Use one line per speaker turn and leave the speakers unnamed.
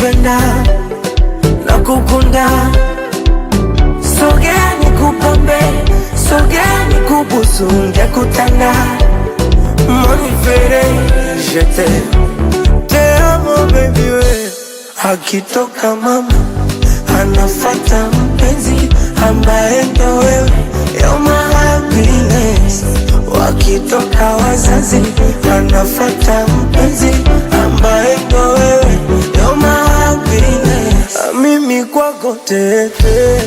nakupenda, nakukunda. Sogea nikupambe, sogea nikubusu, ngekutanda. Monifere, je te amo baby we. Akitoka mama, anafata mpenzi ambaye ndo wewe. You're my happiness. Wakitoka wazazi, anafata mpenzi ambaye ndo wewe. You're my happiness. Mimi kwako tete.